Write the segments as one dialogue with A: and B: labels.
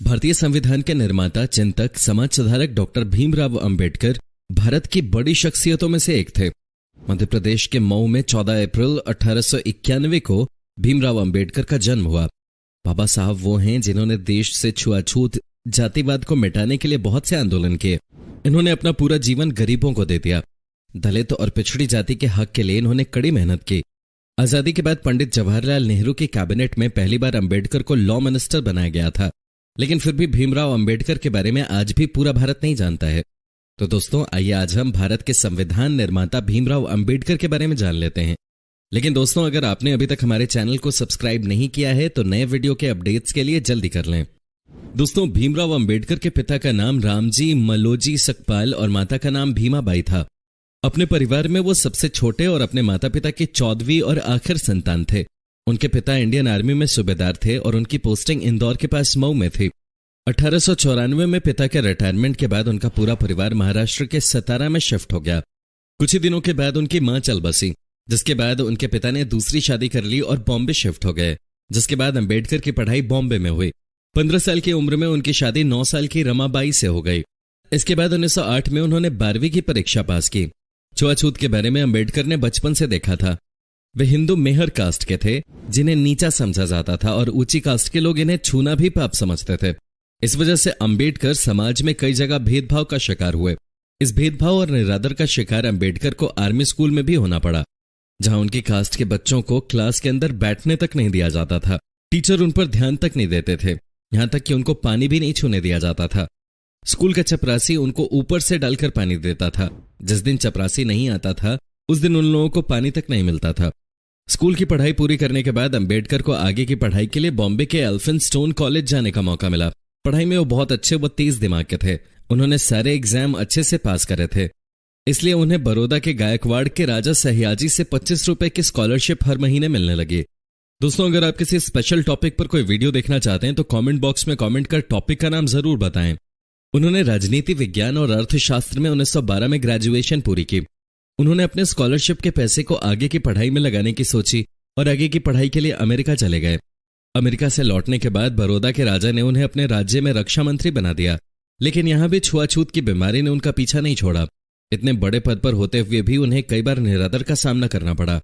A: भारतीय संविधान के निर्माता, चिंतक, समाज सुधारक डॉक्टर भीमराव अंबेडकर भारत की बड़ी शख्सियतों में से एक थे। मध्य प्रदेश के मऊ में 14 अप्रैल 1891 को भीमराव अंबेडकर का जन्म हुआ। बाबा साहब वो हैं जिन्होंने देश से छुआछूत, जातिवाद को मिटाने के लिए बहुत से आंदोलन किए। इन्होंने अपना पूरा जीवन गरीबों को दे दिया। दलित और पिछड़ी जाति के हक के लिए इन्होंने कड़ी मेहनत की। आजादी के बाद पंडित जवाहरलाल नेहरू की कैबिनेट में पहली बार अंबेडकर को लॉ मिनिस्टर बनाया गया था, लेकिन फिर भी भीमराव अंबेडकर के बारे में आज भी पूरा भारत नहीं जानता है। तो दोस्तों, आइए आज हम भारत के संविधान निर्माता भीमराव अंबेडकर के बारे में जान लेते हैं। लेकिन दोस्तों, अगर आपने अभी तक हमारे चैनल को सब्सक्राइब नहीं किया है तो नए वीडियो के अपडेट्स के लिए जल्दी कर लें। दोस्तों, भीमराव अंबेडकर के पिता का नाम रामजी मलोजी सकपाल और माता का नाम भीमाबाई था। अपने परिवार में वो सबसे छोटे और अपने माता पिता की 14वीं और आखिर संतान थे। उनके पिता इंडियन आर्मी में सूबेदार थे और उनकी पोस्टिंग इंदौर के पास मऊ में थी। 1894 में पिता के रिटायरमेंट के बाद उनका पूरा परिवार महाराष्ट्र के सतारा में शिफ्ट हो गया। कुछ ही दिनों के बाद उनकी मां चल बसी, जिसके बाद उनके पिता ने दूसरी शादी कर ली और बॉम्बे शिफ्ट हो गए, जिसके बाद अंबेडकर की पढ़ाई बॉम्बे में हुई। 15 साल की उम्र में उनकी शादी 9 साल की रमाबाई से हो गई। इसके बाद 1908 में उन्होंने 12वीं की परीक्षा पास की। छुआछूत के बारे में अंबेडकर ने बचपन से देखा था। वे हिंदू मेहर कास्ट के थे, जिन्हें नीचा समझा जाता था और ऊंची कास्ट के लोग इन्हें छूना भी पाप समझते थे। इस वजह से अंबेडकर समाज में कई जगह भेदभाव का शिकार हुए। इस भेदभाव और निरादर का शिकार अंबेडकर को आर्मी स्कूल में भी होना पड़ा, जहां उनकी कास्ट के बच्चों को क्लास के अंदर बैठने तक नहीं दिया जाता था। टीचर उन पर ध्यान तक नहीं देते थे, यहां तक कि उनको पानी भी नहीं छूने दिया जाता था। स्कूल का चपरासी उनको ऊपर से डालकर पानी देता था। जिस दिन चपरासी नहीं आता था उस दिन उन लोगों को पानी तक नहीं मिलता था। स्कूल की पढ़ाई पूरी करने के बाद अंबेडकर को आगे की पढ़ाई के लिए बॉम्बे के एल्फिंस्टोन कॉलेज जाने का मौका मिला। पढ़ाई में वो बहुत अच्छे व तेज दिमाग के थे। उन्होंने सारे एग्जाम अच्छे से पास करे थे, इसलिए उन्हें बड़ौदा के गायकवाड़ के राजा सयाजी से 25 रुपए की स्कॉलरशिप हर महीने मिलने लगी। दोस्तों, अगर आप किसी स्पेशल टॉपिक पर कोई वीडियो देखना चाहते हैं तो कमेंट बॉक्स में कमेंट कर टॉपिक का नाम जरूर बताएं। उन्होंने राजनीति विज्ञान और अर्थशास्त्र में 1912 में ग्रेजुएशन पूरी की। उन्होंने अपने स्कॉलरशिप के पैसे को आगे की पढ़ाई में लगाने की सोची और आगे की पढ़ाई के लिए अमेरिका चले गए। अमेरिका से लौटने के बाद बड़ौदा के राजा ने उन्हें अपने राज्य में रक्षा मंत्री बना दिया, लेकिन यहां भी छुआछूत की बीमारी ने उनका पीछा नहीं छोड़ा। इतने बड़े पद पर होते हुए भी उन्हें कई बार निरादर का सामना करना पड़ा।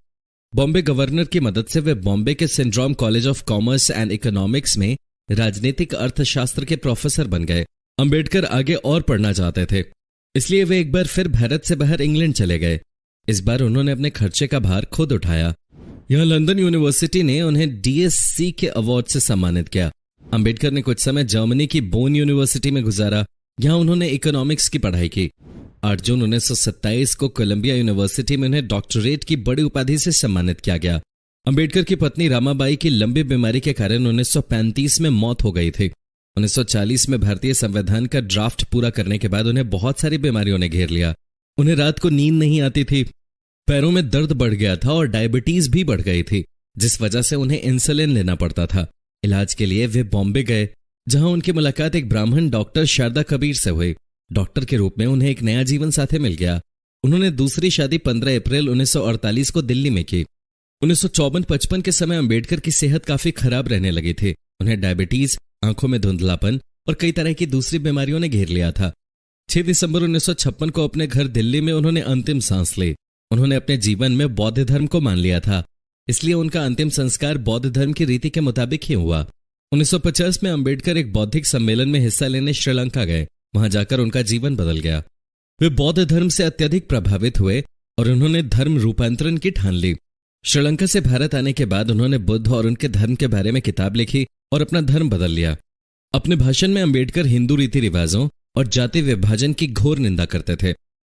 A: बॉम्बे गवर्नर की मदद से वे बॉम्बे के syndrome college of commerce and economics में राजनीतिक अर्थशास्त्र के प्रोफेसर बन गए। अंबेडकर आगे और पढ़ना चाहते थे, इसलिए वे एक बार फिर भारत से बाहर इंग्लैंड चले गए। इस बार उन्होंने अपने खर्चे का भार खुद उठाया। यहां लंदन यूनिवर्सिटी ने उन्हें डीएससी के अवार्ड से सम्मानित किया। अंबेडकर ने कुछ समय जर्मनी की बोन यूनिवर्सिटी में गुजारा। यहां उन्होंने इकोनॉमिक्स की पढ़ाई की। 8 जून 1927 को कोलंबिया यूनिवर्सिटी में उन्हें डॉक्टरेट की बड़ी उपाधि से सम्मानित किया गया। अंबेडकर की पत्नी रामाबाई की लंबी बीमारी के कारण 1935 में मौत हो गई थी। 1940 में भारतीय संविधान का ड्राफ्ट पूरा करने के बाद उन्हें बहुत सारी बीमारियों ने घेर लिया। उन्हें रात को नींद नहीं आती थी, पैरों में दर्द बढ़ गया था और डायबिटीज भी बढ़ गई थी, जिस वजह से उन्हें इंसुलिन लेना पड़ता था। इलाज के लिए वे बॉम्बे गए, जहां उनकी मुलाकात एक ब्राह्मण डॉक्टर शारदा कबीर से हुई। डॉक्टर के रूप में उन्हें एक नया जीवन साथी मिल गया। उन्होंने दूसरी शादी 15 अप्रैल 1948 को दिल्ली में की। 1954-55 के समय अंबेडकर की सेहत काफी खराब रहने लगी थी। उन्हें डायबिटीज, आंखों में धुंधलापन और कई तरह की दूसरी बीमारियों ने घेर लिया था। 6 दिसंबर 1956 को अपने घर दिल्ली में उन्होंने अंतिम सांस ली। उन्होंने अपने जीवन में बौद्ध धर्म को मान लिया था, इसलिए उनका अंतिम संस्कार बौद्ध धर्म की रीति के मुताबिक ही हुआ। 1950 में अंबेडकर एक बौद्धिक सम्मेलन में हिस्सा लेने श्रीलंका गए। वहां जाकर उनका जीवन बदल गया। वे बौद्ध धर्म से अत्यधिक प्रभावित हुए और उन्होंने धर्म रूपांतरण की ठान ली। श्रीलंका से भारत आने के बाद उन्होंने बुद्ध और उनके धर्म के बारे में किताब लिखी और अपना धर्म बदल लिया। अपने भाषण में अंबेडकर हिंदू रीति रिवाजों और जाति विभाजन की घोर निंदा करते थे।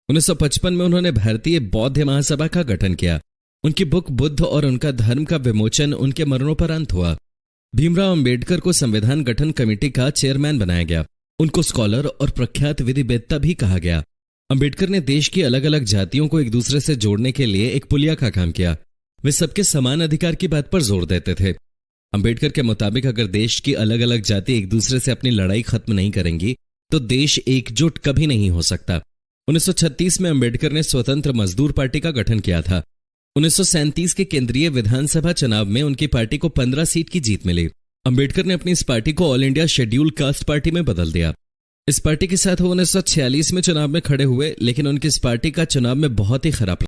A: 1955 में उन्होंने भारतीय बौद्ध महासभा का गठन किया। उनकी बुक बुद्ध और उनका धर्म का विमोचन उनके मरणोपरांत हुआ। भीमराव अंबेडकर को संविधान गठन कमेटी का चेयरमैन बनाया गया। उनको स्कॉलर और प्रख्यात विधिवेत्ता भी कहा गया। अंबेडकर ने देश की अलग अलग जातियों को एक दूसरे से जोड़ने के लिए एक पुलिया का काम किया। वे सबके समान अधिकार की बात पर जोर देते थे। अंबेडकर के मुताबिक अगर देश की अलग अलग जाति एक दूसरे से अपनी लड़ाई खत्म नहीं करेंगी तो देश एकजुट कभी नहीं हो सकता। 1936 में अंबेडकर ने स्वतंत्र मजदूर पार्टी का गठन किया था। 1937 के केंद्रीय विधानसभा चुनाव में उनकी पार्टी को 15 सीट की जीत मिली। अंबेडकर ने अपनी इस पार्टी को all India schedule caste party में बदल दिया। इस पार्टी के साथ वो 1946 में चुनाव में खड़े हुए, लेकिन उनकी इस पार्टी का चुनाव में बहुत ही खराब